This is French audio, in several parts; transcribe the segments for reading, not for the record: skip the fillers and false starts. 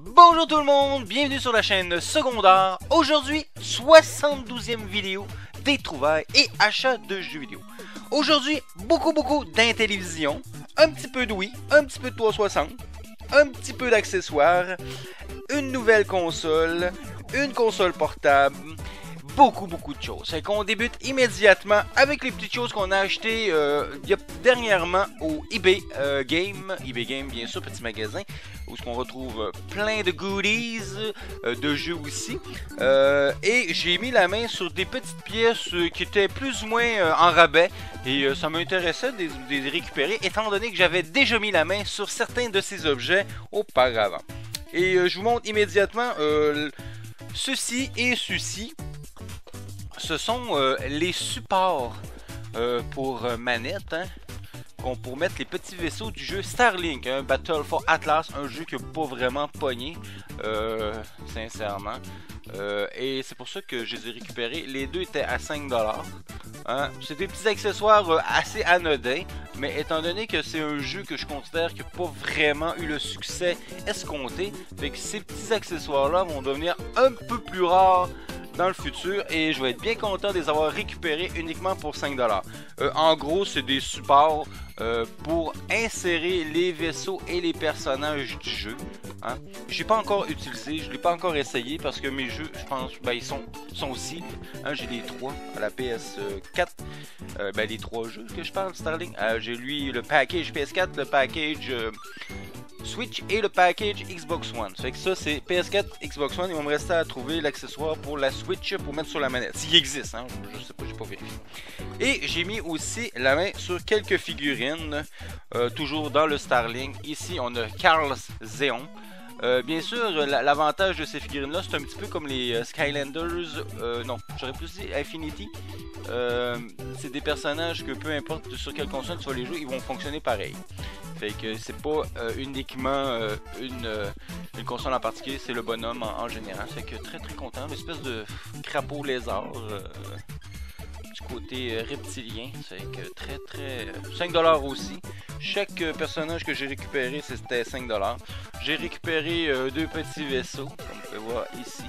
Bonjour tout le monde, bienvenue sur la chaîne secondaire. Aujourd'hui, 72e vidéo des trouvailles et achats de jeux vidéo. Aujourd'hui, beaucoup d'intellivision, un petit peu de Wii, un petit peu de 360, un petit peu d'accessoires, une nouvelle console, une console portable, beaucoup de choses. Fait qu'on débute immédiatement avec les petites choses qu'on a achetées dernièrement au eBay Game. eBay Game, bien sûr, petit magasin où on retrouve plein de goodies, de jeux aussi. Et j'ai mis la main sur des petites pièces qui étaient plus ou moins en rabais. Et ça m'intéressait de les récupérer étant donné que j'avais déjà mis la main sur certains de ces objets auparavant. Et je vous montre immédiatement ceci et ceci. Ce sont les supports pour manette, hein, pour mettre les petits vaisseaux du jeu Starlink, hein, Battle for Atlas, un jeu qui n'a pas vraiment pogné, sincèrement. Et c'est pour ça que je les ai récupérés. Les deux étaient à 5$. Hein. C'est des petits accessoires assez anodins, mais étant donné que c'est un jeu que je considère qui n'a pas vraiment eu le succès escompté, fait que ces petits accessoires-là vont devenir un peu plus rares dans le futur et je vais être bien content de les avoir récupérés uniquement pour 5$. En gros, c'est des supports pour insérer les vaisseaux et les personnages du jeu. Hein. Je l'ai pas encore utilisé, je l'ai pas encore essayé parce que mes jeux, je pense, ben, ils sont aussi. Hein, j'ai les trois à la PS4. Ben, les trois jeux que je parle, Starlink. J'ai lui le package PS4, le package Switch et le package Xbox One. Ça fait que ça c'est PS4, Xbox One. Il va me rester à trouver l'accessoire pour la Switch pour mettre sur la manette. S'il existe, hein, je sais pas, j'ai pas vérifié. Et j'ai mis aussi la main sur quelques figurines, toujours dans le Starlink. Ici on a Carl Zeon. Bien sûr, l'avantage de ces figurines-là, c'est un petit peu comme les Skylanders, non, j'aurais plus dit Infinity. C'est des personnages que peu importe sur quelle console tu vas les jouer, ils vont fonctionner pareil. Fait que c'est pas uniquement une console en particulier, c'est le bonhomme en général. Fait que très content, une espèce de crapaud lézard du côté reptilien. C'est que très 5$ aussi. Chaque personnage que j'ai récupéré c'était 5$. J'ai récupéré deux petits vaisseaux, comme vous pouvez voir ici.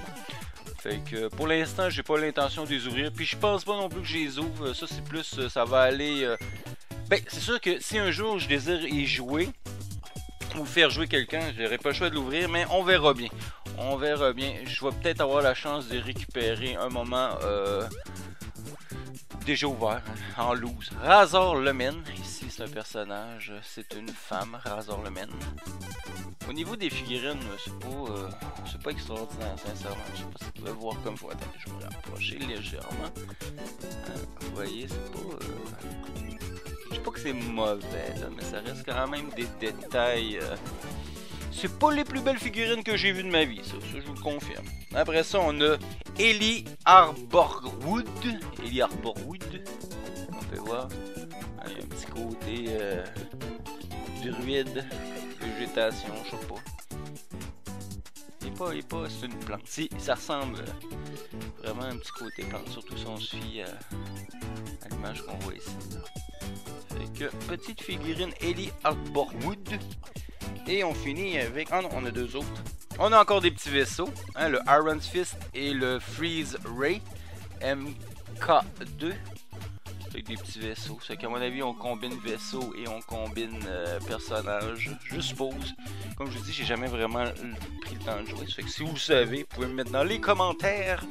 Fait que pour l'instant j'ai pas l'intention de les ouvrir. Puis je pense pas non plus que je les ouvre. Ça c'est plus, ça va aller... Ben, c'est sûr que si un jour je désire y jouer ou faire jouer quelqu'un, j'aurai pas le choix de l'ouvrir, mais on verra bien. On verra bien. Je vais peut-être avoir la chance de récupérer un moment déjà ouvert, hein, en loose. Razor Lemen, ici c'est un personnage, c'est une femme, Razor Lemen. Au niveau des figurines, c'est pas extraordinaire, sincèrement. Je sais pas si vous pouvez voir comme vous. Attendez, je vais me rapprocher légèrement. Vous voyez, c'est pas... Je sais pas que c'est mauvais, là, mais ça reste quand même des détails. C'est pas les plus belles figurines que j'ai vues de ma vie, ça je vous le confirme. Après ça, on a Ellie Arborwood. Ellie Arborwood, on peut voir. Il y a un petit côté druide, végétation, je sais pas. Il est pas, c'est une plante. Si, ça ressemble vraiment à un petit côté plante, surtout si on se fie à l'image qu'on voit ici. Fait que petite figurine Ellie Arborwood. Et on finit avec... Ah non, on a deux autres. On a encore des petits vaisseaux. Hein, le Iron's Fist et le Freeze Ray MK2. Avec des petits vaisseaux. C'est qu'à mon avis, on combine vaisseaux et on combine personnages. Je suppose. Comme je vous dis, j'ai jamais vraiment pris le temps de jouer. Ça fait que si vous le savez, vous pouvez me mettre dans les commentaires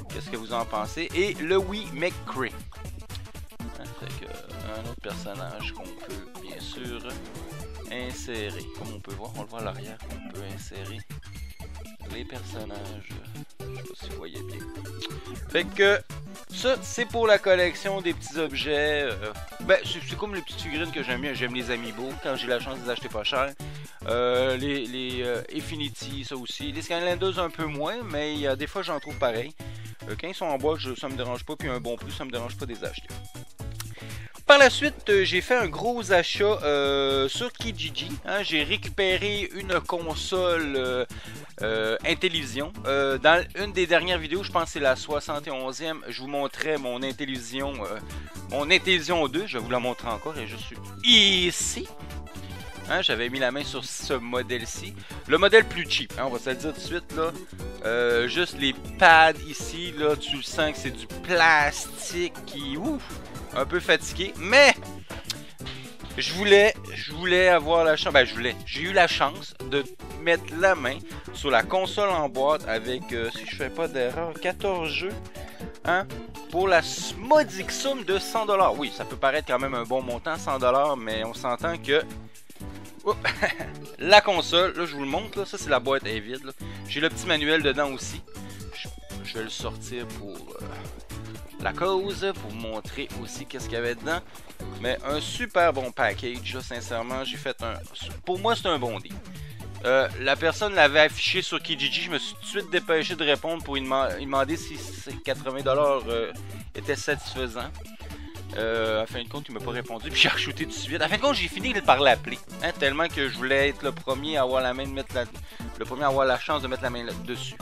qu'est-ce que vous en pensez. Et le Wii McCree. Hein, fait que un autre personnage qu'on peut bien sûr insérer. Comme on peut voir, on le voit à l'arrière, on peut insérer les personnages. Je sais pas si vous voyez bien. Fait que ça, c'est pour la collection des petits objets. Ben, c'est comme les petites figurines que j'aime bien. J'aime les Amiibo quand j'ai la chance de les acheter pas cher. Les Infinity, ça aussi. Les Skylanders un peu moins, mais des fois j'en trouve pareil. Quand ils sont en boîte, ça me dérange pas. Puis un bon prix, ça me dérange pas de les acheter. Par la suite, j'ai fait un gros achat sur Kijiji. Hein, j'ai récupéré une console Intellivision. Dans une des dernières vidéos, je pense que c'est la 71e, je vous montrais mon Intellivision 2. Je vais vous la montrer encore et je suis ici. Hein, j'avais mis la main sur ce modèle-ci. Le modèle plus cheap, hein, on va se le dire tout de suite là. Juste les pads ici, là, tu le sens que c'est du plastique qui, ouf, un peu fatigué. Mais je voulais avoir la chance, j'ai eu la chance de mettre la main sur la console en boîte avec, si je fais pas d'erreur, 14 jeux, hein, pour la modique somme de 100$. Oui, ça peut paraître quand même un bon montant, 100$, mais on s'entend que la console, là je vous le montre, là, ça c'est la boîte, elle est vide. J'ai le petit manuel dedans aussi. Je vais le sortir pour la cause, pour vous montrer aussi qu'est-ce qu'il y avait dedans. Mais un super bon package, là, sincèrement, j'ai fait un... Pour moi, c'est un bon deal. La personne l'avait affiché sur Kijiji, je me suis tout de suite dépêché de répondre pour lui demander si ces 80$ étaient satisfaisants. En fin de compte, il m'a pas répondu, puis j'ai re-shooté tout de suite. En fin de compte, j'ai fini par l'appeler, hein, tellement que je voulais être le premier à avoir la main de mettre le premier à avoir la chance de mettre la main dessus.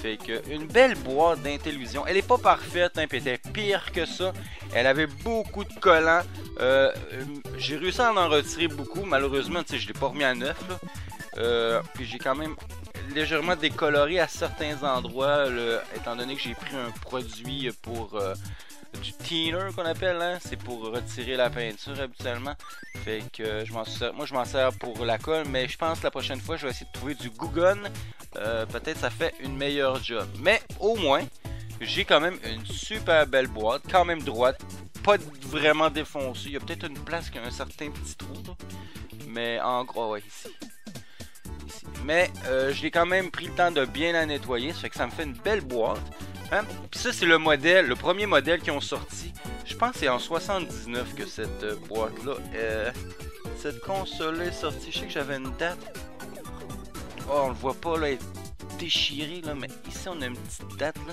Fait que une belle boîte d'Intellivision. Elle est pas parfaite, hein, puis elle était pire que ça. Elle avait beaucoup de collants. J'ai réussi à en retirer beaucoup. Malheureusement, tu sais, je l'ai pas remis à neuf. Puis j'ai quand même légèrement décoloré à certains endroits, étant donné que j'ai pris un produit pour du thinner qu'on appelle, hein? C'est pour retirer la peinture habituellement. Fait que moi je m'en sers pour la colle, mais je pense que la prochaine fois je vais essayer de trouver du Goo Gun. Peut-être ça fait une meilleure job. Mais au moins, j'ai quand même une super belle boîte, quand même droite, pas vraiment défoncée. Il y a peut-être une place qui a un certain petit trou, là. Mais en gros, ouais, ici. Mais je l'ai quand même pris le temps de bien la nettoyer, ça fait que ça me fait une belle boîte. Hein? Puis ça c'est le modèle, le premier modèle qu'ils ont sorti. Je pense que c'est en 79 que cette boîte là, cette console là est sortie. Je sais que j'avais une date. Oh, on le voit pas là, elle est déchirée là, mais ici on a une petite date là.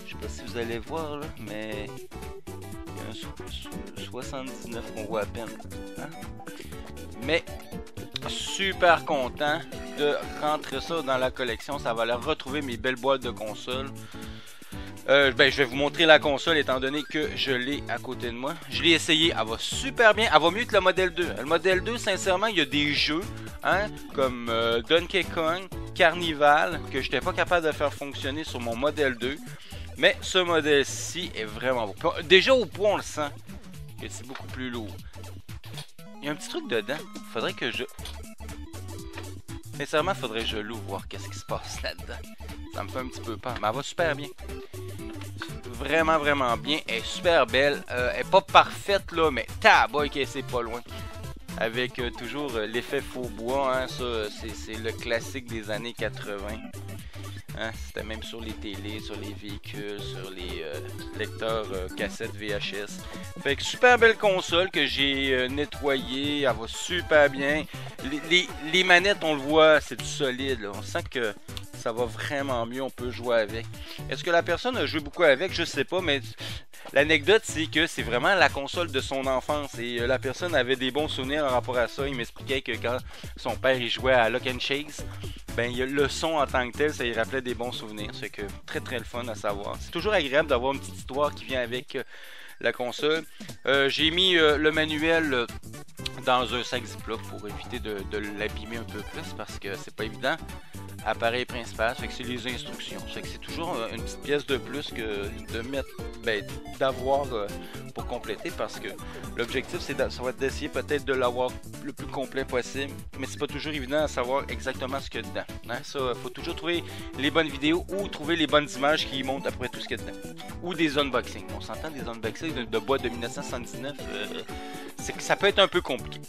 Je sais pas si vous allez voir là, mais il y a un 79 qu'on voit à peine. Hein? Mais super content de rentrer ça dans la collection. Ça va aller retrouver mes belles boîtes de console. Je vais vous montrer la console étant donné que je l'ai à côté de moi. Je l'ai essayé, elle va super bien. Elle va mieux que le modèle 2. Le modèle 2, sincèrement, il y a des jeux, hein, comme Donkey Kong, Carnival, que je n'étais pas capable de faire fonctionner sur mon modèle 2. Mais ce modèle-ci est vraiment beau. Déjà au poids, on le sent que c'est beaucoup plus lourd. Il y a un petit truc dedans. Faudrait que je... Sincèrement, faudrait que je l'ouvre, voir qu'est-ce qui se passe là-dedans. Ça me fait un petit peu peur, mais elle va super bien. Vraiment, vraiment bien. Elle est super belle. Elle est pas parfaite, là, mais taboy qu'elle c'est pas loin. Avec toujours l'effet faux bois, hein, ça, c'est le classique des années 80. Hein, c'était même sur les télés, sur les véhicules, sur les lecteurs cassettes VHS. Fait que super belle console que j'ai nettoyée, elle va super bien. Les manettes, on le voit, c'est du solide, là. On sent que ça va vraiment mieux, on peut jouer avec. Est-ce que la personne a joué beaucoup avec? Je sais pas, mais l'anecdote, c'est que c'est vraiment la console de son enfance. Et la personne avait des bons souvenirs en rapport à ça. Il m'expliquait que quand son père il jouait à Lock and Chase, ben le son en tant que tel, ça lui rappelait des bons souvenirs. C'est que très très le fun à savoir. C'est toujours agréable d'avoir une petite histoire qui vient avec la console. J'ai mis le manuel dans un sac Ziploc pour éviter de l'abîmer un peu plus parce que c'est pas évident. Appareil principal, fait que c'est les instructions. Fait que c'est toujours une petite pièce de plus que de mettre, d'avoir pour compléter parce que l'objectif ça va être d'essayer peut-être de l'avoir le plus complet possible, mais c'est pas toujours évident à savoir exactement ce qu'il y a dedans. Hein? Ça, faut toujours trouver les bonnes vidéos ou trouver les bonnes images qui montrent à peu près tout ce qu'il y a dedans. Ou des unboxings. On s'entend des unboxings de boîtes de 1979, c'est que ça peut être un peu compliqué.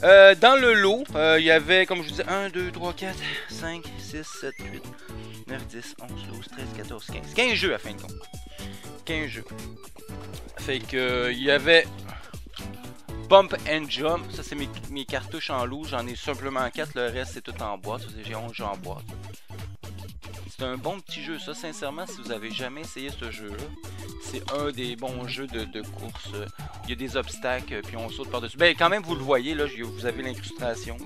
Dans le lot, il y avait, comme je vous disais, 1, 2, 3, 4, 5, 6, 7, 8, 9, 10, 11, 12, 13, 14, 15. 15 jeux à fin de compte. 15 jeux. Fait que, il y avait Bump and Jump. Ça, c'est mes cartouches en loup. J'en ai simplement 4. Le reste, c'est tout en boîte. J'ai 11 jeux en boîte. C'est un bon petit jeu. Ça, sincèrement, si vous avez jamais essayé ce jeu-là, c'est un des bons jeux de course. Il y a des obstacles, puis on saute par-dessus. Ben, quand même, vous le voyez, là, vous avez l'incrustation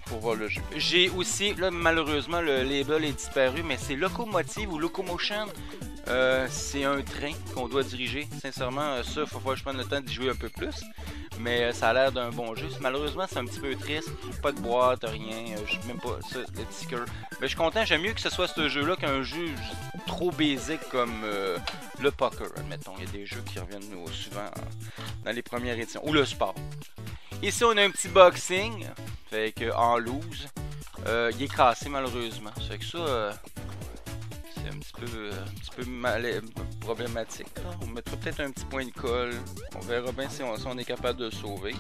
pour voir le jeu. J'ai aussi, là, malheureusement, le label est disparu, mais c'est Locomotive ou Locomotion. C'est un train qu'on doit diriger. Sincèrement, ça, il faut que je prenne le temps d'y jouer un peu plus. Mais ça a l'air d'un bon jeu. Malheureusement, c'est un petit peu triste. Pas de boîte, rien. Je même pas ça, le sticker. Mais je suis content. J'aime mieux que ce soit ce jeu-là qu'un jeu trop basique comme le poker, admettons. Il y a des jeux qui reviennent souvent dans les premières éditions. Ou le sport. Ici, on a un petit boxing. Fait que en loose. Il est cassé malheureusement. Fait que ça, c'est un petit peu problématique. Là. On mettra peut-être un petit point de colle. On verra bien si on est capable de le sauver.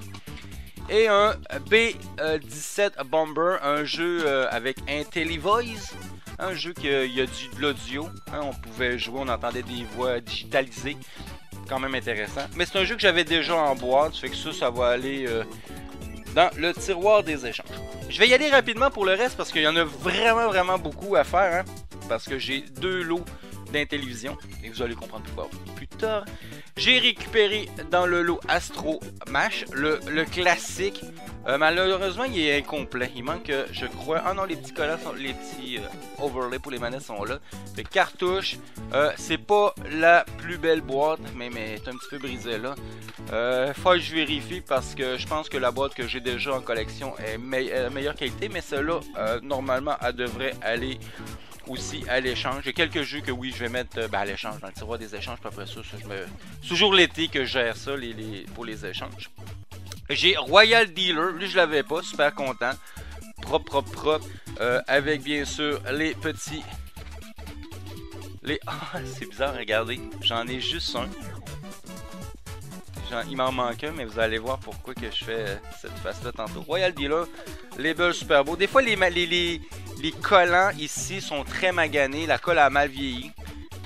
Et un B17 Bomber, un jeu avec IntelliVoice. Un jeu qui a de l'audio. Hein, on pouvait jouer, on entendait des voix digitalisées. Quand même intéressant. Mais c'est un jeu que j'avais déjà en boîte. Fait que ça va aller dans le tiroir des échanges. Je vais y aller rapidement pour le reste parce qu'il y en a vraiment beaucoup à faire. Hein, parce que j'ai 2 lots d'Intellivision. Et vous allez comprendre pourquoi plus tard. J'ai récupéré dans le lot Astro Mash, le classique. Malheureusement, il est incomplet. Il manque, je crois... Ah non, les petits collants, les petits overlays pour les manettes sont là. Les cartouches, c'est pas la plus belle boîte, mais est un petit peu brisée là. Faut que je vérifie parce que je pense que la boîte que j'ai déjà en collection est meilleure qualité. Mais celle-là, normalement, elle devrait aller... aussi à l'échange. J'ai quelques jeux que oui, je vais mettre à l'échange, dans le tiroir des échanges. Puis après ça, c'est toujours l'été que je gère ça pour les échanges. J'ai Royal Dealer. Lui, je l'avais pas. Super content. Propre. Avec bien sûr les petits... Ah, c'est bizarre, regardez. J'en ai juste un. Il m'en manque un, mais vous allez voir pourquoi que je fais cette face-là tantôt. Royal Dealer, label super beau. Des fois, les collants ici sont très maganés. La colle a mal vieilli.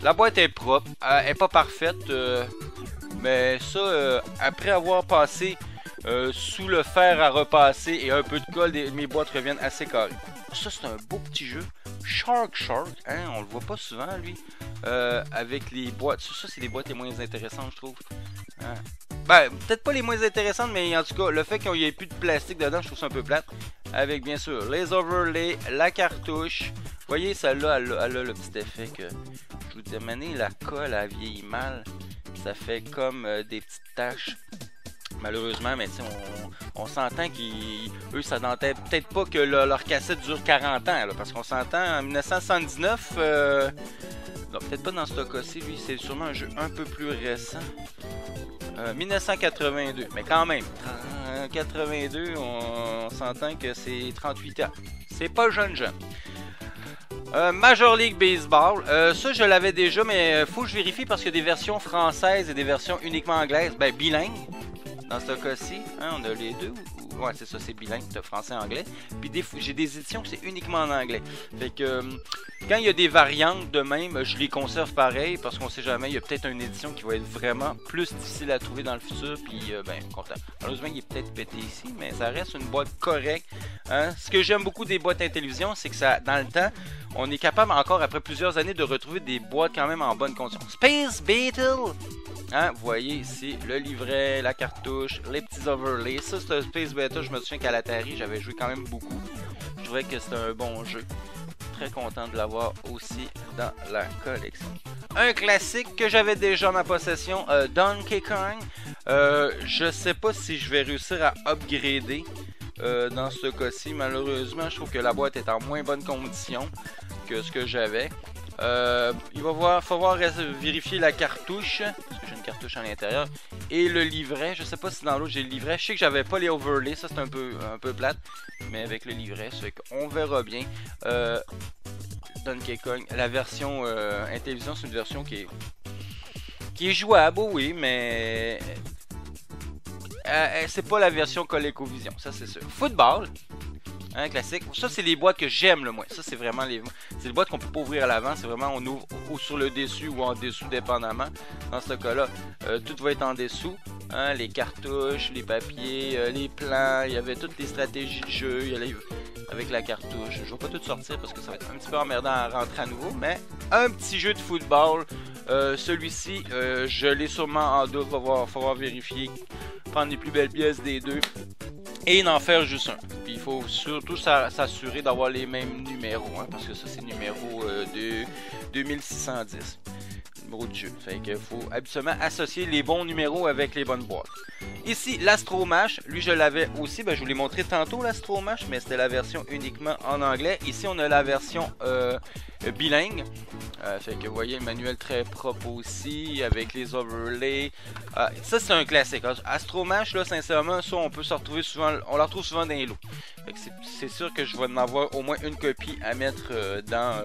La boîte est propre. Elle n'est pas parfaite. Mais ça, après avoir passé sous le fer à repasser et un peu de colle, mes boîtes reviennent assez carrées. Ça, c'est un beau petit jeu. Shark, hein, on le voit pas souvent, lui. Avec les boîtes. Ça, c'est les boîtes les moins intéressantes, je trouve. Hein. Ben, peut-être pas les moins intéressantes, mais en tout cas, le fait qu'il n'y ait plus de plastique dedans, je trouve ça un peu plate. Avec, bien sûr, les overlays, la cartouche. Vous voyez, celle-là, elle a le petit effet que... Je vous dis, mané, la colle, elle vieillit mal. Ça fait comme des petites taches. Malheureusement, mais on s'entend qu'eux, ça dentait peut-être pas que leur cassette dure 40 ans. Là, parce qu'on s'entend, en 1979... non, peut-être pas dans ce cas-ci, lui, c'est sûrement un jeu un peu plus récent. 1982, mais quand même, 82, on s'entend que c'est 38 ans. C'est pas jeune. Major League Baseball, ça je l'avais déjà, mais faut que je vérifie parce qu'il y a des versions françaises et des versions uniquement anglaises, ben bilingues. Dans ce cas-ci, hein, on a les deux. Ouais, c'est ça, c'est bilingue, c'est français-anglais. Puis j'ai des éditions que c'est uniquement en anglais. Fait que quand il y a des variantes de même, je les conserve pareil parce qu'on sait jamais, il y a peut-être une édition qui va être vraiment plus difficile à trouver dans le futur. Puis ben, content. Malheureusement, il est peut-être pété ici, mais ça reste une boîte correcte. Hein? Ce que j'aime beaucoup des boîtes Intellivision, c'est que ça, dans le temps, on est capable encore après plusieurs années de retrouver des boîtes quand même en bonne condition. Space Battle! Hein, vous voyez ici le livret, la cartouche, les petits overlays. Ça, c'est un Space Beta. Je me souviens qu'à l'Atari, j'avais joué quand même beaucoup. Je trouvais que c'était un bon jeu. Très content de l'avoir aussi dans la collection. Un classique que j'avais déjà en ma possession, Donkey Kong. Je sais pas si je vais réussir à upgrader dans ce cas-ci. Malheureusement, je trouve que la boîte est en moins bonne condition que ce que j'avais. Il va falloir vérifier la cartouche, parce que j'ai une cartouche à l'intérieur, et le livret. Je sais pas si dans l'autre j'ai le livret. Je sais que j'avais pas les overlays, ça c'est un peu plate, mais avec le livret, c'est qu'on verra bien. Donkey Kong, la version Intellivision, c'est une version qui est jouable, oui, mais c'est pas la version ColecoVision, ça c'est sûr. Football. Hein, classique. Ça, c'est les boîtes que j'aime le moins. Ça, c'est vraiment les boîtes qu'on peut pas ouvrir à l'avant. C'est vraiment on ouvre ou sur le dessus ou en dessous, dépendamment. Dans ce cas-là, tout va être en dessous. Hein, les cartouches, les papiers, les plans. Il y avait toutes les stratégies de jeu. Il y a avec la cartouche. Je vais pas tout sortir parce que ça va être un petit peu emmerdant à rentrer à nouveau. Mais un petit jeu de football. Celui-ci, je l'ai sûrement en double. Il va falloir vérifier. Prendre les plus belles pièces des deux. Et d'en faire juste un. Puis il faut surtout s'assurer d'avoir les mêmes numéros. Hein, parce que ça, c'est numéro 2610. numéro de jeu. Fait que faut habituellement associer les bons numéros avec les bonnes boîtes. Ici, l'Astromash, lui je l'avais aussi, ben, je vous l'ai montré tantôt l'Astromash, mais c'était la version uniquement en anglais. Ici on a la version bilingue. Fait que vous voyez le manuel très propre aussi, avec les overlays. Ça c'est un classique. Astromash, là sincèrement, ça on peut se retrouver souvent, on la retrouve souvent dans les lots. C'est sûr que je vais en avoir au moins une copie à mettre dans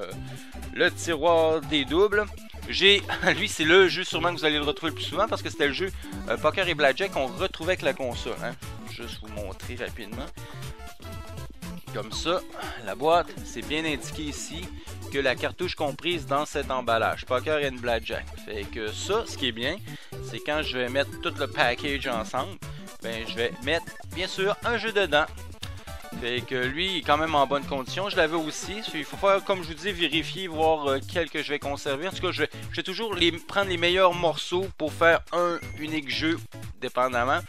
le tiroir des doubles. Lui c'est le jeu sûrement que vous allez le retrouver le plus souvent parce que c'était le jeu Poker et Blackjack qu'on retrouvait avec la console. Hein. Juste vous montrer rapidement. Comme ça, la boîte, c'est bien indiqué ici que la cartouche comprise dans cet emballage, Poker and Blackjack. Fait que ça, ce qui est bien, c'est quand je vais mettre tout le package ensemble, ben je vais mettre bien sûr un jeu dedans. Fait que lui, il est quand même en bonne condition. Je l'avais aussi. Il faut faire, comme je vous dis, vérifier, voir quel que je vais conserver. En tout cas, je vais toujours prendre les meilleurs morceaux pour faire un unique jeu, dépendamment,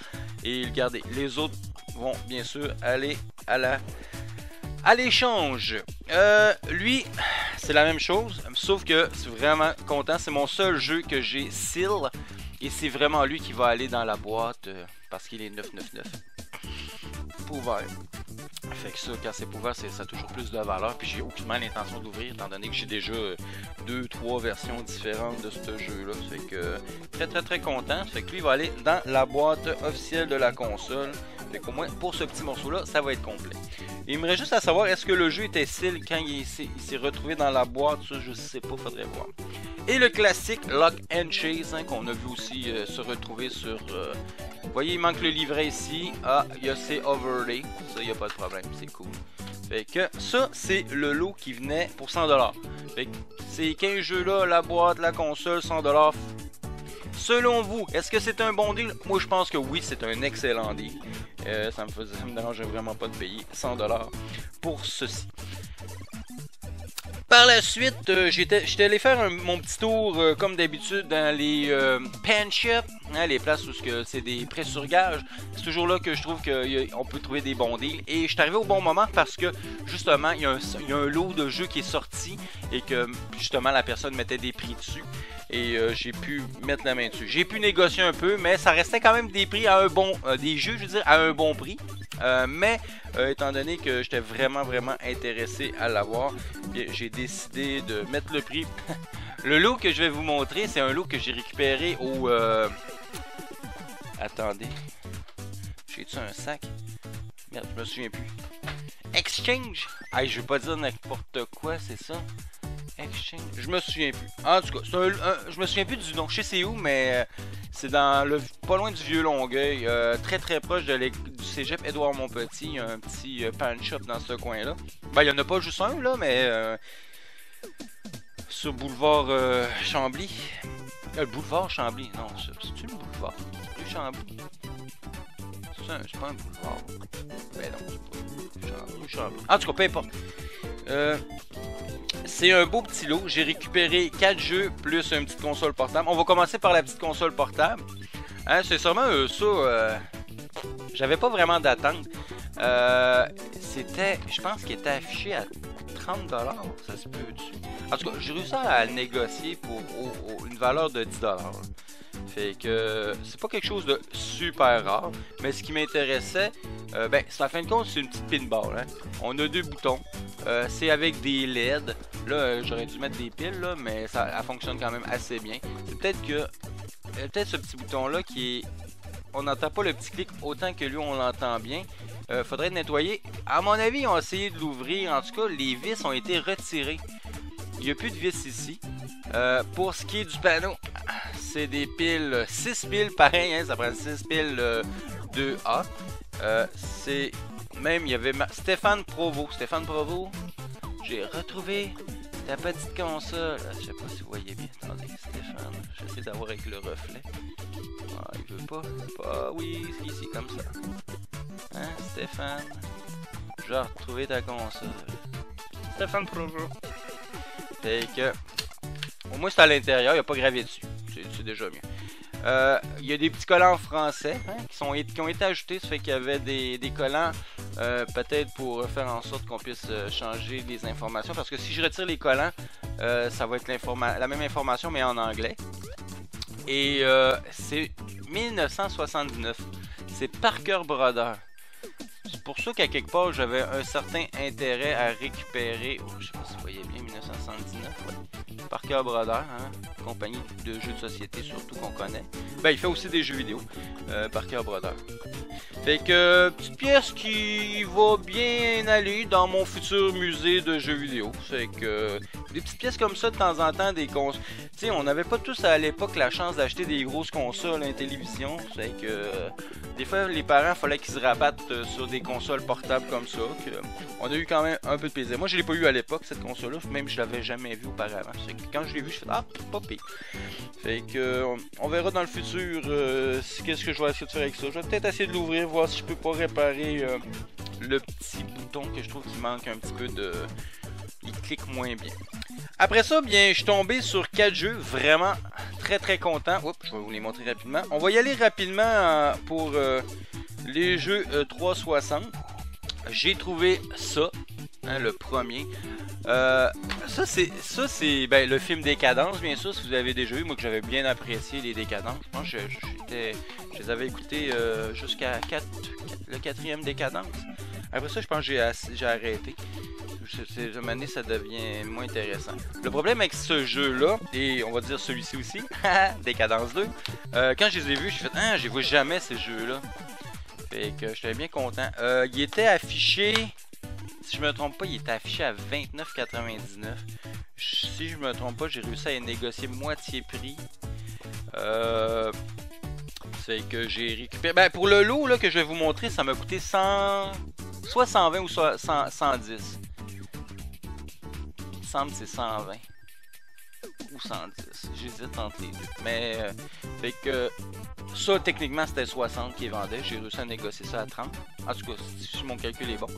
et le garder. Les autres vont bien sûr aller à l'échange. Lui, c'est la même chose, sauf que c'est vraiment content. C'est mon seul jeu que j'ai seal, et c'est vraiment lui qui va aller dans la boîte parce qu'il est 999. Ouvert. Fait que ça, quand c'est ouvert, ça a toujours plus de valeur. Puis j'ai aucunement l'intention d'ouvrir, étant donné que j'ai déjà 2-3 versions différentes de ce jeu-là. Fait que très content. Fait que lui, il va aller dans la boîte officielle de la console. Fait qu'au moins, pour ce petit morceau-là, ça va être complet. Et il me reste juste à savoir, est-ce que le jeu était seal quand il s'est retrouvé dans la boîte? Ça, je sais pas, faudrait voir. Et le classique Lock and Chase, hein, qu'on a vu aussi se retrouver sur... vous voyez, il manque le livret ici. Ah, il y a ces overlays. Ça, il n'y a pas de problème, c'est cool. Fait que ça, c'est le lot qui venait pour 100$. Fait que ces 15 jeux-là, la boîte, la console, 100$. Selon vous, est-ce que c'est un bon deal? Moi, je pense que oui, c'est un excellent deal. Ça me dérangeait vraiment pas de payer 100$ pour ceci. Par la suite, j'étais allé faire mon petit tour, comme d'habitude, dans les pan shops, hein, les places où c'est des prêts sur gage. C'est toujours là que je trouve qu'on peut trouver des bons deals. Et je suis arrivé au bon moment parce que, justement, il y a un lot de jeux qui est sorti et que, justement, la personne mettait des prix dessus. Et j'ai pu mettre la main dessus. J'ai pu négocier un peu, mais ça restait quand même des prix à un bon... des jeux, je veux dire, à un bon prix. Mais étant donné que j'étais vraiment intéressé à l'avoir, j'ai décidé de mettre le prix. Le lot que je vais vous montrer, c'est un lot que j'ai récupéré au... Attendez. J'ai-tu un sac? Merde, je me souviens plus. Exchange? Ah, je vais pas dire n'importe quoi, c'est ça? Exchange. Je me souviens plus. En tout cas, je me souviens plus du nom. Je sais c'est où, mais c'est dans le pas loin du vieux Longueuil, très proche du cégep Édouard Montpetit. Il y a un petit pan shop dans ce coin-là. Ben, il y en a pas juste un là, mais sur boulevard Chambly. Le boulevard Chambly, non, c'est-tu le boulevard? C'est Chambly. C'est pas un boulevard. Ben non, c'est pas Chambly. En tout cas, peu importe. C'est un beau petit lot. J'ai récupéré 4 jeux plus une petite console portable. On va commencer par la petite console portable. Hein, c'est sûrement ça. J'avais pas vraiment d'attente. C'était, je pense qu'il était affiché à 30$. Ça se peut dessus. En tout cas, j'ai réussi à le négocier pour une valeur de 10$. Fait que c'est pas quelque chose de super rare. Mais ce qui m'intéressait, ben, c'est en fin de compte, c'est une petite pinball. Hein. On a 2 boutons. C'est avec des LED. Là, j'aurais dû mettre des piles, là, mais elle fonctionne quand même assez bien. C'est peut-être ce petit bouton-là qui est... On n'entend pas le petit clic autant que lui, on l'entend bien. Faudrait le nettoyer. À mon avis, ils ont essayé de l'ouvrir. En tout cas, les vis ont été retirées. Il n'y a plus de vis ici. Pour ce qui est du panneau, c'est des piles, 6 piles pareil, hein, ça prend 6 piles 2A. C'est même, il y avait Stéphane Provo. Stéphane Provo, j'ai retrouvé ta petite console. Je sais pas si vous voyez bien. Attendez, Stéphane, j'essaie d'avoir avec le reflet. Ah, il veut pas. Oui, c'est ici, comme ça. Hein, Stéphane, j'ai retrouvé ta console. Stéphane Provo. Fait que, au moins c'est à l'intérieur, il n'y a pas gravé dessus. C'est déjà mieux. Il y a des petits collants français hein, qui ont été ajoutés. Ça fait qu'il y avait des collants peut-être pour faire en sorte qu'on puisse changer les informations. Parce que si je retire les collants, ça va être la même information mais en anglais. Et c'est 1979. C'est Parker Brothers. C'est pour ça qu'à quelque part j'avais un certain intérêt à récupérer. Oh, je sais pas si vous voyez bien, 1979. Ouais. Parker Brothers, hein, compagnie de jeux de société surtout qu'on connaît. Ben il fait aussi des jeux vidéo. Parker Brothers. Fait que petite pièce qui va bien aller dans mon futur musée de jeux vidéo. Fait que des petites pièces comme ça de temps en temps, des consoles. Tu sais, on n'avait pas tous à l'époque la chance d'acheter des grosses consoles, une télévision. Fait que des fois les parents fallait qu'ils se rabattent sur des consoles portables comme ça. Que, on a eu quand même un peu de plaisir. Moi je l'ai pas eu à l'époque cette console-là, même je l'avais jamais vu auparavant. Fait que quand je l'ai vu, je fais ah pas pire. Fait que on verra dans le futur qu'est-ce que je vais essayer de faire avec ça. Je vais peut-être essayer de l'ouvrir, voir si je peux pas réparer le petit bouton que je trouve qu'il manque un petit peu de... Il clique moins bien. Après ça, bien, je suis tombé sur 4 jeux, vraiment très content. Oups, je vais vous les montrer rapidement. On va y aller rapidement pour les jeux 360. J'ai trouvé ça, hein, le premier. Ça c'est ben, le film Décadence, bien sûr, si vous avez déjà vu. Moi que j'avais bien apprécié les Décadences. Je pense que je les avais écoutés jusqu'à le 4e Décadence. Après ça, je pense que j'ai arrêté. Cette année, ça devient moins intéressant. Le problème avec ce jeu-là, et on va dire celui-ci aussi, Décadence 2, quand je les ai vus, je me suis fait, ah, je les vois jamais ces jeux-là. Fait que j'étais bien content. Il était affiché, si je me trompe pas, il était affiché à 29,99. Si je me trompe pas, j'ai réussi à négocier moitié prix. C'est que j'ai récupéré. Ben, pour le lot là, que je vais vous montrer, ça m'a coûté 100... soit 120 ou soit 110. Il me semble que c'est 120 ou 110. J'hésite entre les deux. Mais fait que ça, techniquement, c'était 60 qui vendait. J'ai réussi à négocier ça à 30. En tout cas, si mon calcul est bon.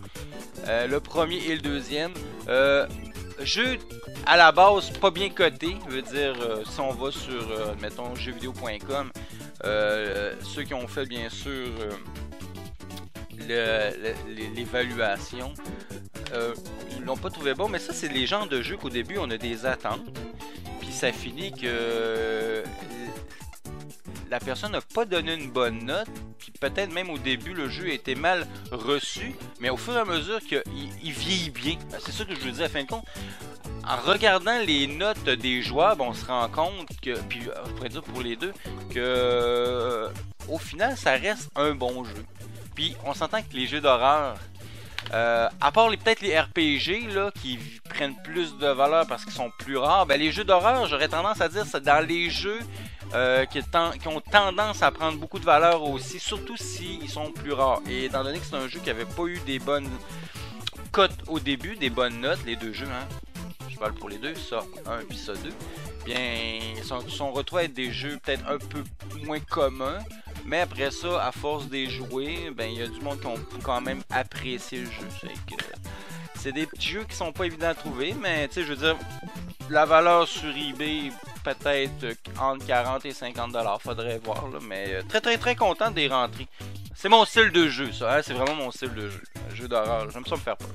Le premier et le deuxième. Jeu à la base pas bien coté. Veut dire, si on va sur, mettons, jeuxvideo.com, ceux qui ont fait, bien sûr, l'évaluation, ils l'ont pas trouvé bon. Mais ça, c'est les genres de jeux qu'au début, on a des attentes. Puis ça finit que la personne n'a pas donné une bonne note, puis peut-être même au début le jeu était mal reçu, mais au fur et à mesure qu'il vieillit bien, c'est ça que je veux dire à fin de compte. En regardant les notes des joueurs, on se rend compte que, puis je pourrais dire pour les deux, que au final ça reste un bon jeu. Puis on s'entend que les jeux d'horreur, à part peut-être les RPG là, qui prennent plus de valeur parce qu'ils sont plus rares, ben les jeux d'horreur, j'aurais tendance à dire c'est dans les jeux qui ont tendance à prendre beaucoup de valeur aussi, surtout s'ils sont plus rares. Et étant donné que c'est un jeu qui avait pas eu des bonnes cotes au début, des bonnes notes, les deux jeux, hein, je parle pour les deux, ça 1 puis ça 2, bien ils sont retrouvés à être des jeux peut-être un peu moins communs. Mais après ça, à force de les jouer, ben il y a du monde qui ont quand même apprécié le jeu. C'est des petits jeux qui sont pas évidents à trouver, mais tu sais, je veux dire, la valeur sur eBay, peut-être entre 40 et 50 $, faudrait voir, là, mais très content des rentrées. C'est mon style de jeu, ça, hein? C'est vraiment mon style de jeu. Un jeu d'horreur, j'aime ça me faire peur.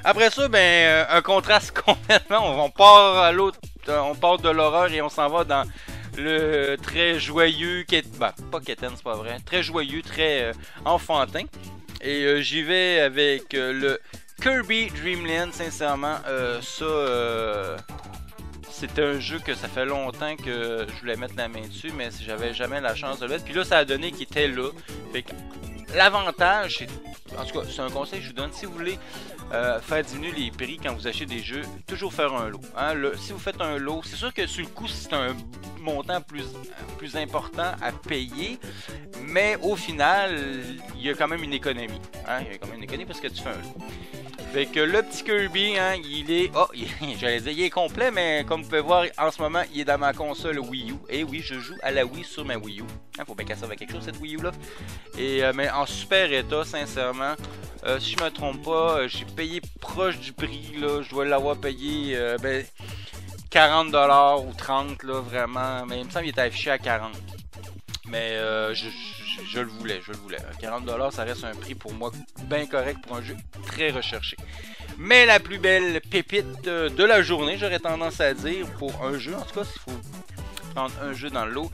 Après ça, ben un contraste complètement, on part à l'autre, on part de l'horreur et on s'en va dans le très joyeux, bah, pas Keten, c'est pas vrai, très joyeux, très enfantin. Et j'y vais avec le Kirby Dream Land, sincèrement, c'était un jeu que ça fait longtemps que je voulais mettre la main dessus, mais j'avais jamais la chance de le mettre. Puis là, ça a donné qu'il était là. Fait que l'avantage, en tout cas, c'est un conseil que je vous donne, si vous voulez faire diminuer les prix quand vous achetez des jeux, toujours faire un lot. Hein? Si vous faites un lot, c'est sûr que sur le coup, c'est un montant plus important à payer, mais au final, il y a quand même une économie. Hein? Il y a quand même une économie parce que tu fais un lot. Fait que le petit Kirby, hein, il est... Oh, j'allais dire, il est complet, mais comme vous pouvez voir, en ce moment, il est dans ma console Wii U. Et oui, je joue à la Wii sur ma Wii U. Hein, faut bien qu'elle serve à quelque chose, cette Wii U-là. Et, mais en super état, sincèrement. Si je me trompe pas, j'ai payé proche du prix, là. Je dois l'avoir payé, 40 $ ou 30, là, vraiment. Mais il me semble qu'il était affiché à 40. Mais je le voulais. 40$, ça reste un prix pour moi bien correct pour un jeu très recherché. Mais la plus belle pépite de la journée, j'aurais tendance à dire, pour un jeu, en tout cas, s'il faut prendre un jeu dans le lot,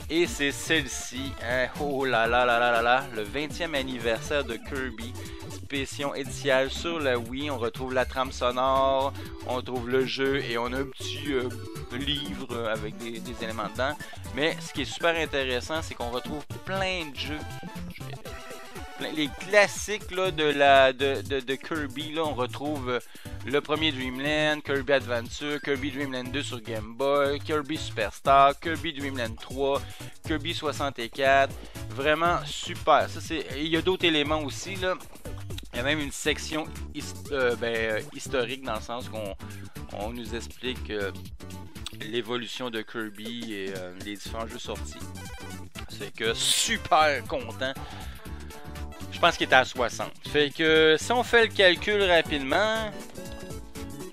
et c'est celle-ci. Hein, oh là là là là là là, le 20e anniversaire de Kirby, spécial édition sur la Wii. On retrouve la trame sonore, on trouve le jeu et on a un petit livre avec des éléments dedans. Mais ce qui est super intéressant, c'est qu'on retrouve plein de jeux. Les classiques là, de Kirby, là, on retrouve le premier Dreamland, Kirby Adventure, Kirby Dreamland 2 sur Game Boy, Kirby Superstar, Kirby Dreamland 3, Kirby 64. Vraiment super. Ça, il y a d'autres éléments aussi, là. Il y a même une section historique dans le sens qu'on nous explique l'évolution de Kirby et les différents jeux sortis. C'est que super content. Je pense qu'il était à 60. Fait que si on fait le calcul rapidement,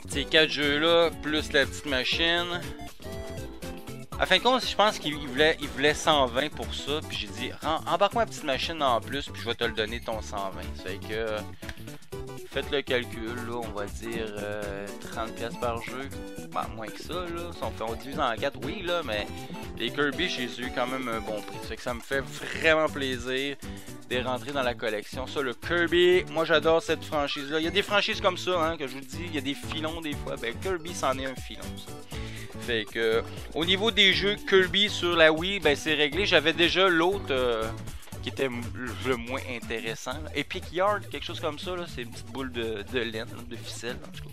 ces 4 jeux-là, plus la petite machine. À fin de compte, je pense qu'il voulait 120 pour ça. Puis j'ai dit, embarque-moi la petite machine en plus, puis je vais te le donner ton 120. Fait que faites le calcul, là, on va dire 30$ par jeu. Ben, moins que ça, là. Si on divise en 4, oui, là, mais les Kirby, j'ai eu quand même un bon prix. Fait que ça me fait vraiment plaisir de rentrer dans la collection. Ça, le Kirby, moi j'adore cette franchise-là. Il y a des franchises comme ça, hein, que je vous dis, il y a des filons des fois. Ben, Kirby, c'en est un filon, ça. Fait que, au niveau des jeux Kirby sur la Wii, ben, c'est réglé. J'avais déjà l'autre qui était le moins intéressant. Là. Epic Yard, quelque chose comme ça. C'est une petite boule de laine, de ficelle, en tout cas.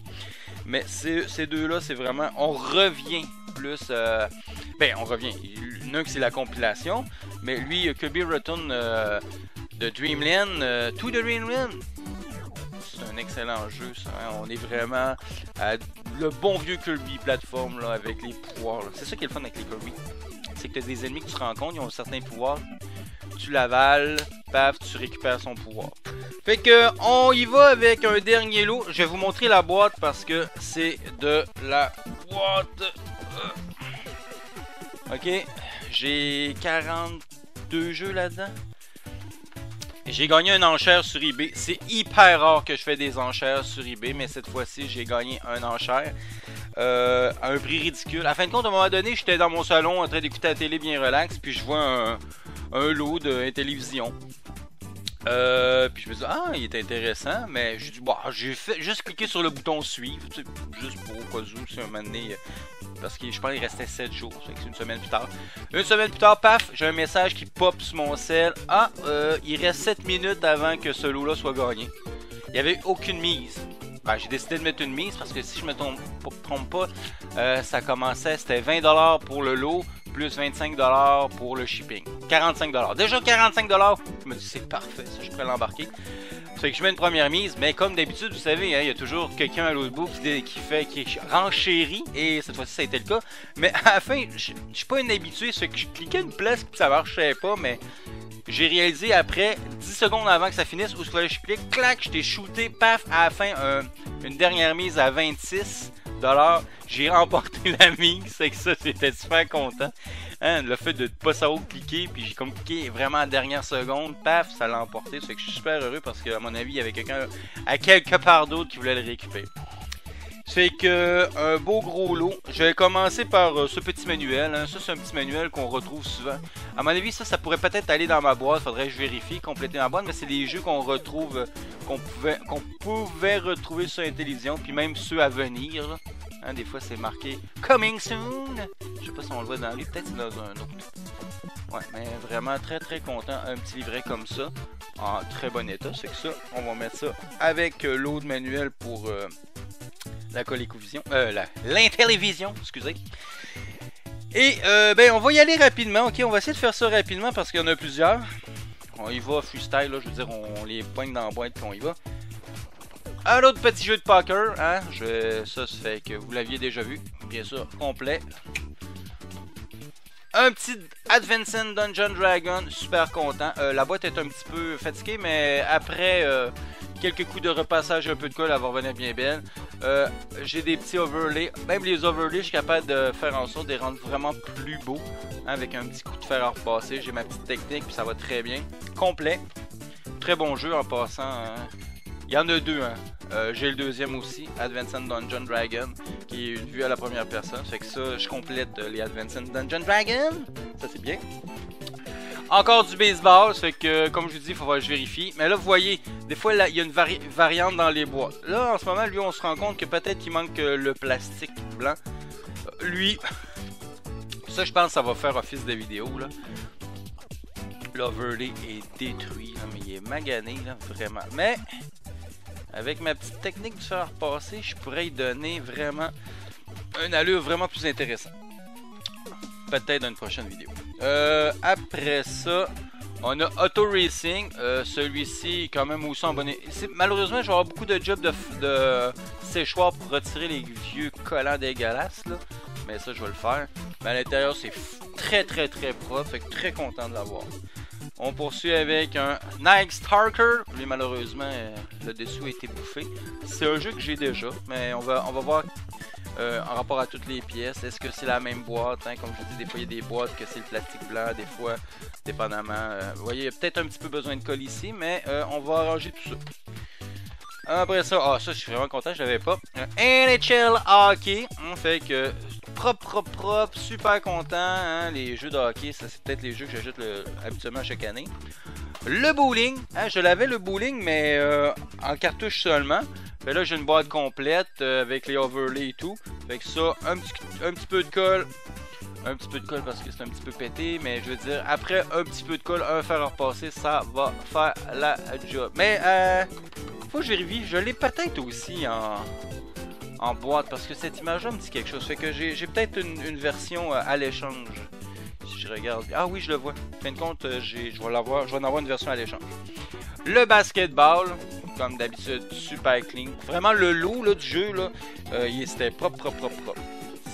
Mais ces deux-là, c'est vraiment... On revient plus... Ben, on revient. Il y en a un qui c'est la compilation. Mais lui, Kirby Return de Dreamland, tout de Dreamland. C'est un excellent jeu, ça. Hein? On est vraiment à le bon vieux Kirby plateforme là, avec les pouvoirs. C'est ça qui est le fun avec les Kirby. C'est que tu as des ennemis que tu rencontres, ils ont certains pouvoirs. Tu l'avales, paf, tu récupères son pouvoir. Fait que on y va avec un dernier lot. Je vais vous montrer la boîte parce que c'est de la boîte. Ok, j'ai 42 jeux là-dedans. J'ai gagné une enchère sur eBay. C'est hyper rare que je fais des enchères sur eBay, mais cette fois-ci, j'ai gagné une enchère à un prix ridicule. À fin de compte, à un moment donné, j'étais dans mon salon en train d'écouter la télé bien relax, puis je vois un lot de télévision. Puis je me dis, ah, il est intéressant, mais j'ai dit, bah, j'ai juste cliqué sur le bouton suivre, tu sais, juste pour au cas où, c'est un moment donné, parce que je pense qu'il restait 7 jours, c'est une semaine plus tard. Une semaine plus tard, paf, j'ai un message qui pop sur mon cell. Ah, il reste 7 minutes avant que ce lot-là soit gagné. Il n'y avait aucune mise. Ben, j'ai décidé de mettre une mise parce que si je me trompe pas, ça commençait, c'était 20$ pour le lot, plus 25$ pour le shipping. 45$. Déjà 45$, je me dis c'est parfait, ça je pourrais l'embarquer. Fait que je mets une première mise, mais comme d'habitude, vous savez, hein, il y a toujours quelqu'un à l'autre bout qui renchérit, et cette fois-ci ça a été le cas. Mais à la fin, je suis pas un habitué, c'est que je cliquais une place puis ça marchait pas, mais j'ai réalisé après 10 secondes avant que ça finisse où je clique, clac, je t'ai shooté, paf, à la fin une dernière mise à 26$. J'ai remporté la mise, c'est que ça, j'étais super content. Hein, le fait de ne pas savoir où cliquer, puis j'ai comme cliqué vraiment à la dernière seconde, paf, ça l'a emporté. C'est que je suis super heureux parce qu'à mon avis, il y avait quelqu'un à quelque part d'autre qui voulait le récupérer. C'est que un beau gros lot. Je vais commencer par ce petit manuel. Hein. Ça, c'est un petit manuel qu'on retrouve souvent. À mon avis, ça pourrait peut-être aller dans ma boîte. Faudrait que je vérifie, compléter ma boîte. Mais c'est des jeux qu'on retrouve, qu'on pouvait retrouver sur la télévision, puis même ceux à venir. Là. Hein, des fois, c'est marqué Coming Soon. Je sais pas si on le voit dans lui. Peut-être c'est dans un autre. Ouais, mais vraiment très très content. Un petit livret comme ça, en très bon état. C'est que ça, on va mettre ça avec l'autre manuel pour la ColecoVision, l'Intellivision, excusez. Et ben on va y aller rapidement, ok, on va essayer de faire ça rapidement parce qu'il y en a plusieurs. On y va freestyle, là, je veux dire, on les poigne dans la boîte puis on y va. Un autre petit jeu de poker, hein, ça fait que vous l'aviez déjà vu, bien sûr, complet. Un petit Advanced Dungeon Dragon, super content. La boîte est un petit peu fatiguée, mais après quelques coups de repassage, un peu de colle, elle va revenir bien belle. J'ai des petits overlays. Même les overlays, je suis capable de faire en sorte de les rendre vraiment plus beaux. Hein, avec un petit coup de fer à repasser. J'ai ma petite technique, puis ça va très bien. Complet. Très bon jeu en passant. Hein. Il y en a deux. Hein. J'ai le deuxième aussi, Advanced Dungeon Dragon, qui est une vue à la première personne. Fait que ça, je complète les Advanced Dungeon Dragon. Ça, c'est bien. Encore du baseball, ça fait que, comme je vous dis, il faut que je vérifie. Mais là, vous voyez, des fois, là, il y a une variante dans les boîtes. Là, en ce moment, lui, on se rend compte que peut-être qu'il manque le plastique blanc. Lui, ça, je pense que ça va faire office de vidéo, là. L'overlay est détruit, là, mais il est magané, là, vraiment. Mais, avec ma petite technique de faire repasser, je pourrais y donner vraiment une allure vraiment plus intéressante. Peut-être dans une prochaine vidéo. Après ça, on a Auto Racing. Celui-ci, quand même aussi en bonne. Malheureusement, je vais avoir beaucoup de jobs de séchoir pour retirer les vieux collants dégueulasses. Là. Mais ça, je vais le faire. Mais à l'intérieur, c'est très propre. Fait que très content de l'avoir. On poursuit avec un Nike Starker. Lui, malheureusement, le dessous a été bouffé. C'est un jeu que j'ai déjà. Mais on va voir. En rapport à toutes les pièces, est-ce que c'est la même boîte, hein? Comme je vous dis, des fois il y a des boîtes que c'est le plastique blanc, des fois, dépendamment, vous voyez, il y a peut-être un petit peu besoin de colle ici, mais on va arranger tout ça. Après ça, ça je suis vraiment content, je l'avais pas. NHL Hockey, on fait que propre, super content, hein? Les jeux de hockey, ça c'est peut-être les jeux que j'ajoute habituellement chaque année. Le bowling, hein? Je l'avais le bowling, mais en cartouche seulement. Fait là j'ai une boîte complète avec les overlays et tout. Fait que ça, un petit peu de colle. Un petit peu de colle parce que c'est un petit peu pété. Mais je veux dire, après un petit peu de colle, un fer à repasser, ça va faire la job. Mais faut que je vérifie. Je l'ai peut-être aussi en boîte. Parce que cette image-là me dit quelque chose. Fait que j'ai peut-être une version à l'échange. Si je regarde. Ah oui, je le vois. En fin de compte, je vais en avoir une version à l'échange. Le basketball. Comme d'habitude, super clean. Vraiment, le lot là, du jeu, là, c'était propre.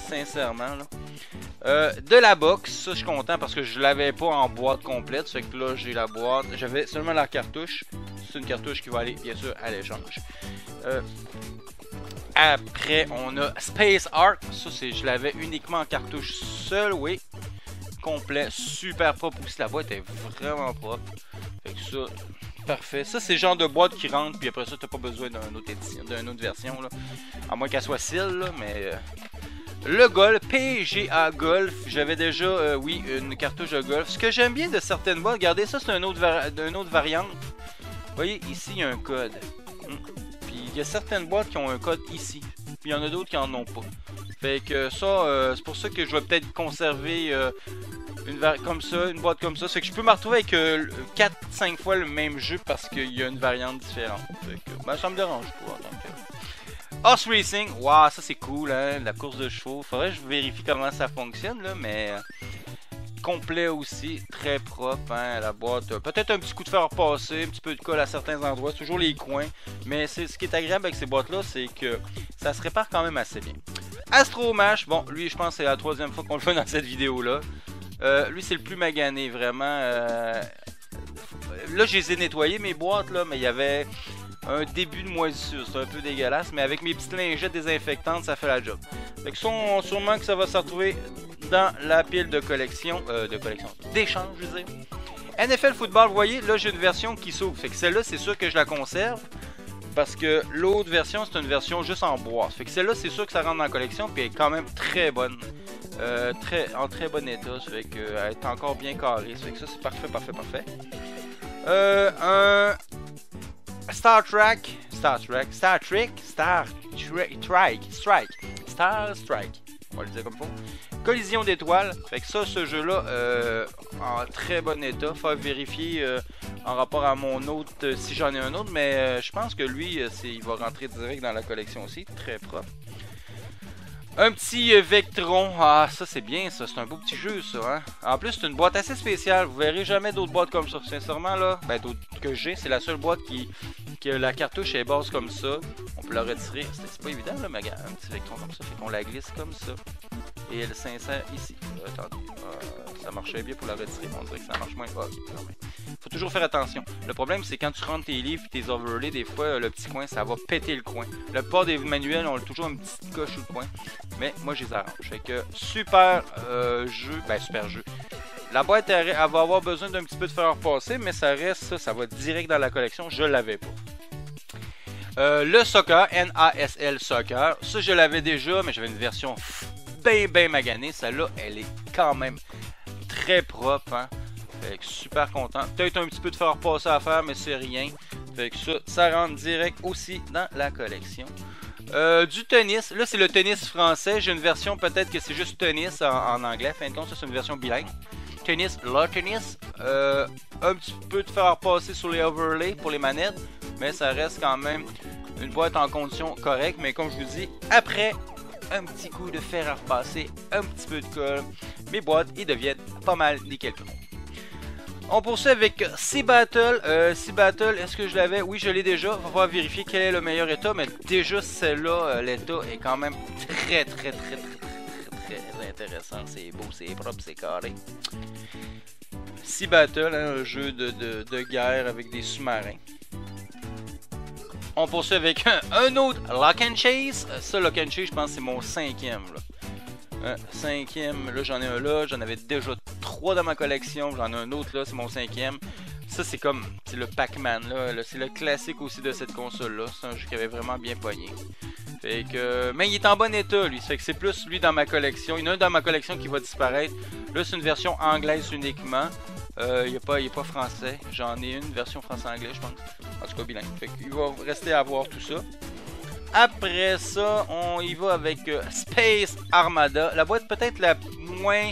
Sincèrement, là. De la box, ça, je suis content parce que je l'avais pas en boîte complète. Fait que là, j'ai la boîte. J'avais seulement la cartouche. C'est une cartouche qui va aller, bien sûr, à l'échange. Après, on a Space Ark. Ça, je l'avais uniquement en cartouche seule, oui. Complet, super propre aussi. La boîte est vraiment propre. Fait que ça... Parfait. Ça, c'est le genre de boîte qui rentre, puis après ça, t'as pas besoin d'une autre version, là. À moins qu'elle soit cile, là, mais... Le golf, PGA Golf. J'avais déjà, oui, une cartouche de golf. Ce que j'aime bien de certaines boîtes, regardez, ça, c'est une autre variante. Vous voyez, ici, il y a un code. Puis, il y a certaines boîtes qui ont un code ici. Puis, il y en a d'autres qui en ont pas. Fait que ça, c'est pour ça que je vais peut-être conserver... une boîte comme ça, c'est que je peux me retrouver avec 4-5 fois le même jeu parce qu'il y a une variante différente. Fait que, ben, ça me dérange pas en tant que... Horse Racing, waouh, ça c'est cool, hein, la course de chevaux. Faudrait que je vérifie comment ça fonctionne, là, mais complet aussi, très propre, hein, la boîte. Peut-être un petit coup de fer passé, un petit peu de colle à certains endroits, toujours les coins. Mais ce qui est agréable avec ces boîtes-là, c'est que ça se répare quand même assez bien. Astro Mash, bon, lui, je pense que c'est la 3e fois qu'on le fait dans cette vidéo-là. Lui c'est le plus magané vraiment. Là je les ai nettoyés mes boîtes là, mais il y avait un début de moisissure, c'est un peu dégueulasse, mais avec mes petites lingettes désinfectantes ça fait la job. Fait que sûrement que ça va se retrouver dans la pile de collection, d'échange je veux dire. NFL Football, vous voyez, là j'ai une version qui s'ouvre, fait que celle-là c'est sûr que je la conserve. Parce que l'autre version, c'est une version juste en bois. Fait que celle-là, c'est sûr que ça rentre dans la collection. Puis elle est quand même très bonne. En très bon état. Ça fait qu'elle est encore bien carrée. Ça fait que ça, c'est parfait. Un Star Trek. On va le dire comme ça. Collision d'étoiles. Fait que ça, ce jeu-là, en très bon état. Faut vérifier en rapport à mon autre, si j'en ai un autre. Mais je pense que lui, il va rentrer direct dans la collection aussi. Très propre. Un petit Vectron. Ah, ça c'est bien, ça. C'est un beau petit jeu, ça. Hein? En plus, c'est une boîte assez spéciale. Vous verrez jamais d'autres boîtes comme ça. Sincèrement, là, ben, d'autres que j'ai, c'est la seule boîte qui que la cartouche est basse comme ça. On peut la retirer. C'est pas évident là, mais regarde, un petit électron comme ça. Fait qu'on la glisse comme ça. Et elle s'insère ici. Attendez. Ça marchait bien pour la retirer, mais on dirait que ça marche moins. Faut toujours faire attention. Le problème, c'est quand tu rentres tes livres et tes overlays, des fois, le petit coin, ça va péter le coin. La plupart des manuels ont toujours une petite coche sous le coin. Mais moi, je les arrange. Fait que super jeu. Ben, super jeu. La boîte, elle va avoir besoin d'un petit peu de fer à repasser, mais ça reste, ça va direct dans la collection. Je l'avais pas. Le Soccer, NASL Soccer. Ça, je l'avais déjà, mais j'avais une version bien maganée. Celle-là, elle est quand même très propre, hein. Fait que super content. Peut-être un petit peu de faire repasser à faire, mais c'est rien. Fait que ça rentre direct aussi dans la collection. Du tennis. Là, c'est le tennis français. J'ai une version, peut-être que c'est juste tennis en anglais. Fin de compte, ça, c'est une version bilingue. Tennis, le tennis. Un petit peu de faire repasser sur les overlays pour les manettes. Mais ça reste quand même une boîte en condition correcte. Mais comme je vous dis, après un petit coup de fer à repasser, un petit peu de colle, mes boîtes, ils deviennent pas mal nickel. On poursuit avec Sea Battle. Sea Battle, est-ce que je l'avais? Oui, je l'ai déjà. On va pouvoir vérifier quel est le meilleur état. Mais déjà, celle-là, l'état est quand même très intéressant. C'est beau, c'est propre, c'est carré. Sea Battle, hein, un jeu de guerre avec des sous-marins. On poursuit avec un autre Lock and Chase. Ça, Lock and Chase, je pense que c'est mon 5e. Cinquième, là j'en ai un là, j'en avais déjà 3 dans ma collection, j'en ai un autre là, c'est mon 5e. Ça c'est comme, c'est le Pac-Man là, c'est le classique aussi de cette console là, c'est un jeu qui avait vraiment bien pogné. Fait que, mais il est en bon état lui, ça fait que c'est plus lui dans ma collection, il y en a un dans ma collection qui va disparaître. Là c'est une version anglaise uniquement, il est pas français, j'en ai une version français-anglais je pense, en tout cas bilingue. Fait qu'il va rester à voir tout ça. Après ça, on y va avec Space Armada. La boîte peut-être la moins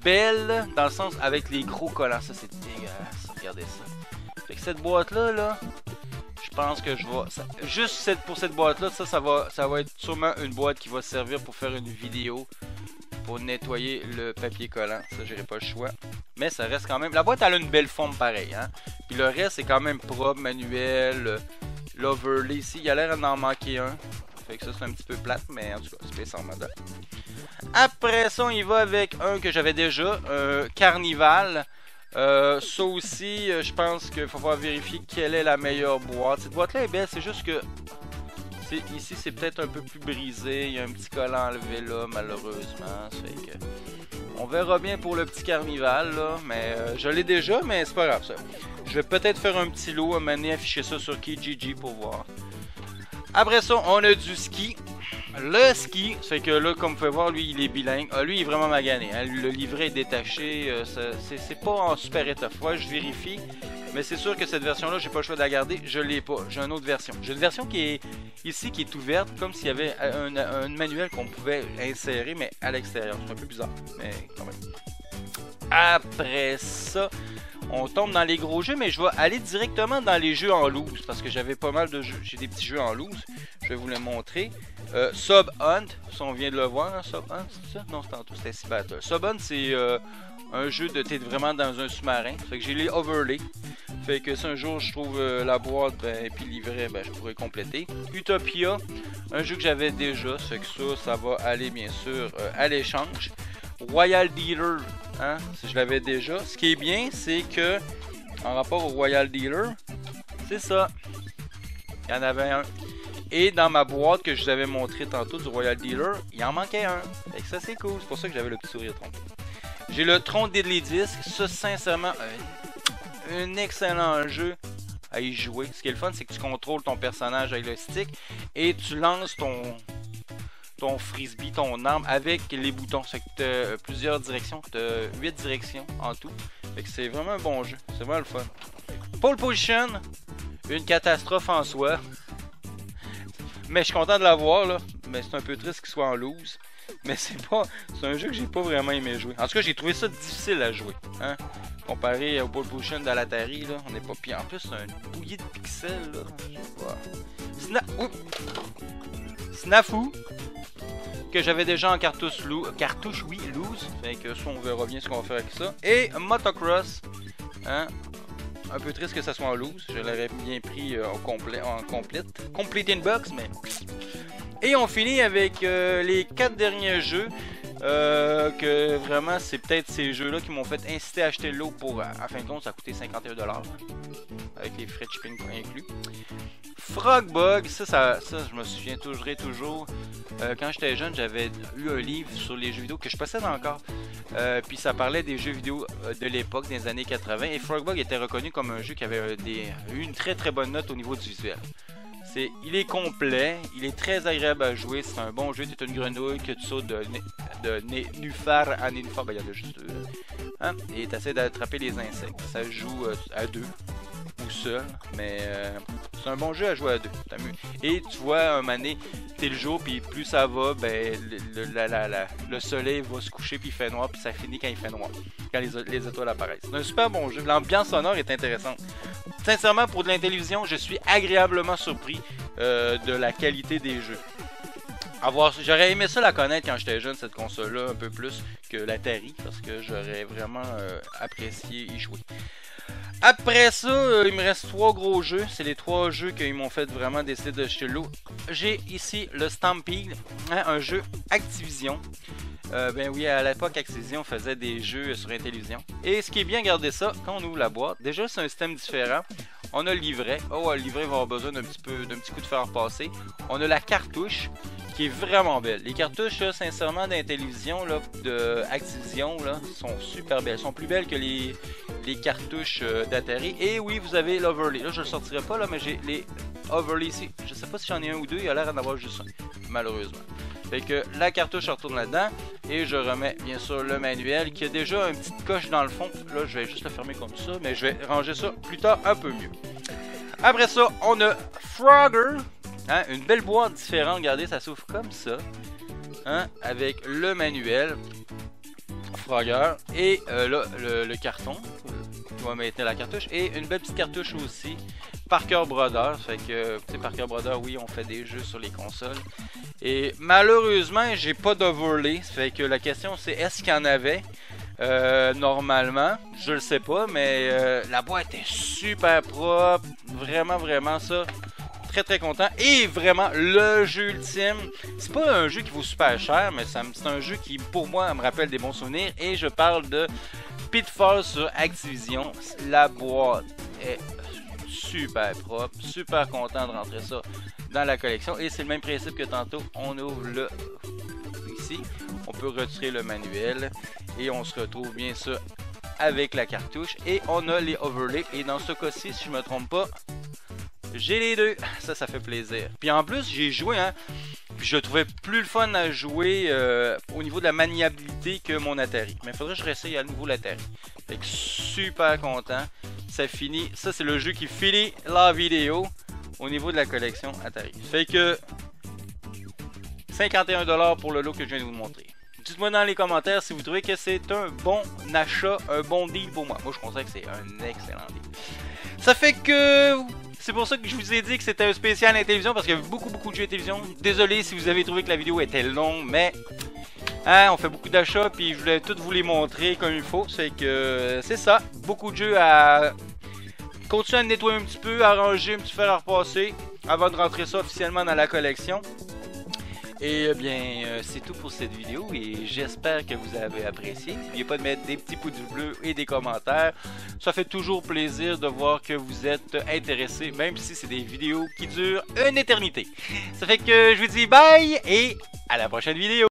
belle, dans le sens avec les gros collants. Ça, c'est dégueulasse. Regardez ça. Fait que cette boîte-là, je pense que je vais... juste pour cette boîte-là, ça va être sûrement une boîte qui va servir pour faire une vidéo. Pour nettoyer le papier collant. Ça, j'aurai pas le choix. Mais ça reste quand même... La boîte, elle a une belle forme pareil. Hein? Puis le reste, c'est quand même propre, manuel... L'overlay ici, il a l'air d'en manquer un. Fait que ça c'est un petit peu plate, mais en tout cas, Space Armada. Après ça, on y va avec un que j'avais déjà, Carnival. Ça aussi, je pense qu'il faut pouvoir vérifier quelle est la meilleure boîte. Cette boîte-là est belle, c'est juste que ici c'est peut-être un peu plus brisé. Il y a un petit collant enlevé là, malheureusement. Ça fait que on verra bien pour le petit Carnival, là, mais je l'ai déjà, mais c'est pas grave ça. Je vais peut-être faire un petit lot, m'amener afficher ça sur Kijiji pour voir. Après ça, on a du ski. Le ski, c'est que là, comme vous pouvez voir, lui, il est bilingue. Lui, il est vraiment magané. Hein. Le livret est détaché. C'est pas en super état. Je vérifie. Mais c'est sûr que cette version-là, j'ai pas le choix de la garder. Je l'ai pas. J'ai une autre version. J'ai une version qui est ici, qui est ouverte, comme s'il y avait un manuel qu'on pouvait insérer, mais à l'extérieur. C'est un peu bizarre, mais quand même. Après ça, on tombe dans les gros jeux, mais je vais aller directement dans les jeux en loose, parce que j'avais pas mal de jeux. J'ai des petits jeux en loose. Je vais vous les montrer. Sub Hunt, si on vient de le voir, hein, Sub Hunt, c'est ça? Non, c'est tantôt, c'était Sea Battle. Sub Hunt, c'est un jeu de t'es vraiment dans un sous-marin. Fait que j'ai les overlays. Fait que si un jour je trouve la boîte et puis le livret, je pourrais compléter. Utopia, un jeu que j'avais déjà. Fait que ça va aller bien sûr à l'échange. Royal Dealer, hein, si je l'avais déjà. Ce qui est bien, c'est que en rapport au Royal Dealer, c'est ça. Il y en avait un. Et dans ma boîte que je vous avais montré tantôt du Royal Dealer, il en manquait un. Fait que ça c'est cool, c'est pour ça que j'avais le petit sourire trompé. J'ai le Tron Diddly Disc, ça sincèrement un excellent jeu à y jouer. Ce qui est le fun, c'est que tu contrôles ton personnage avec le stick et tu lances ton frisbee, ton arme avec les boutons. C'est que tu as plusieurs directions, tu as 8 directions en tout. Fait que c'est vraiment un bon jeu, c'est vraiment le fun. Pole Position, une catastrophe en soi. Mais je suis content de l'avoir là, mais c'est un peu triste qu'il soit en loose. Mais c'est un jeu que j'ai pas vraiment aimé jouer. En tout cas, j'ai trouvé ça difficile à jouer. Hein? Comparé au Pole Position de l'Atari, là, on n'est pas pire. En plus, c'est un bouillie de pixels là. Snafu, que j'avais déjà en cartouche oui, loose. Fait que ça, on verra bien ce qu'on va faire avec ça. Et Motocross, hein? un peu triste que ça soit en loose. Je l'aurais bien pris en complete in box, mais... Et on finit avec les 4 derniers jeux. Que vraiment, c'est peut-être ces jeux-là qui m'ont fait inciter à acheter le lot pour... À fin de compte, ça a coûté 51$. Avec les frais de shipping inclus. Frogbug, ça je me souviens toujours. Quand j'étais jeune, j'avais eu un livre sur les jeux vidéo que je possède encore. Puis ça parlait des jeux vidéo de l'époque, des années 80. Et Frogbug était reconnu comme un jeu qui avait eu une très bonne note au niveau du visuel. Il est complet, il est très agréable à jouer, c'est un bon jeu, tu es une grenouille que tu sautes de nénuphar à nénuphar, ben il y en a juste deux. Hein? Et tu essaies d'attraper les insectes. Ça se joue à deux ou seul, mais c'est un bon jeu à jouer à deux. Et tu vois, un moment donné, t'es le jour, puis plus ça va, ben le soleil va se coucher, puis il fait noir, puis ça finit quand il fait noir, quand les étoiles apparaissent. C'est un super bon jeu, l'ambiance sonore est intéressante. Sincèrement, pour de l'intellivision, je suis agréablement surpris de la qualité des jeux. J'aurais aimé ça la connaître quand j'étais jeune, cette console-là, un peu plus que l'Atari, parce que j'aurais vraiment apprécié y jouer. Après ça, il me reste 3 gros jeux. C'est les 3 jeux qui m'ont fait vraiment décider de jeter le lot. J'ai ici le Stampede, hein, un jeu Activision. Ben oui, à l'époque, Activision faisait des jeux sur Intellivision. Et ce qui est bien, regardez ça, quand on ouvre la boîte, déjà c'est un système différent. On a le livret. Oh, le livret va avoir besoin d'un petit coup de fer repasser. On a la cartouche, qui est vraiment belle. Les cartouches, là, sincèrement, d'Intellivision, de Activision, là, sont super belles. Elles sont plus belles que les cartouches d'Atari. Et oui, vous avez l'overlay. Là, je le sortirai pas, là, mais j'ai les overlays ici. Je sais pas si j'en ai un ou deux, il a l'air d'en avoir juste un, malheureusement. Fait que la cartouche retourne là-dedans. Et je remets, bien sûr, le manuel, qui a déjà une petite coche dans le fond. Là, je vais juste le fermer comme ça, mais je vais ranger ça plus tard un peu mieux. Après ça, on a Frogger. Hein, une belle boîte différente, regardez, ça s'ouvre comme ça, hein, avec le manuel Frogger et là le carton, on va mettre la cartouche et une belle petite cartouche aussi, Parker Brothers, fait que Parker Brothers, oui, on fait des jeux sur les consoles et malheureusement j'ai pas d'overlay, fait que la question c'est est-ce qu'il y en avait? Normalement, je le sais pas, mais la boîte est super propre, vraiment ça. Très content et vraiment le jeu ultime. C'est pas un jeu qui vaut super cher, mais c'est un jeu qui pour moi me rappelle des bons souvenirs et je parle de Pitfall sur Activision. La boîte est super propre, super content de rentrer ça dans la collection et c'est le même principe que tantôt. On ouvre le ici, on peut retirer le manuel et on se retrouve bien sûr avec la cartouche et on a les overlays et dans ce cas-ci, si je me trompe pas, j'ai les deux, ça fait plaisir. Puis en plus, j'ai joué, hein, puis je trouvais plus le fun à jouer au niveau de la maniabilité que mon Atari. Mais il faudrait que je réessaye à nouveau l'Atari. Fait que super content, ça finit. Ça, c'est le jeu qui finit la vidéo au niveau de la collection Atari. Fait que 51$ pour le lot que je viens de vous montrer. Dites-moi dans les commentaires si vous trouvez que c'est un bon achat, un bon deal pour moi. Moi, je considère que c'est un excellent deal. Ça fait que... C'est pour ça que je vous ai dit que c'était un spécial Intellivision parce qu'il y avait beaucoup de jeux Intellivision. Désolé si vous avez trouvé que la vidéo était longue, mais hein, on fait beaucoup d'achats puis je voulais tout vous les montrer comme il faut. C'est que c'est ça, beaucoup de jeux à continuer à nettoyer un petit peu, à ranger, un petit fer à repasser avant de rentrer ça officiellement dans la collection. Et bien, c'est tout pour cette vidéo et j'espère que vous avez apprécié. N'oubliez pas de mettre des petits pouces bleus et des commentaires. Ça fait toujours plaisir de voir que vous êtes intéressés, même si c'est des vidéos qui durent une éternité. Ça fait que je vous dis bye et à la prochaine vidéo.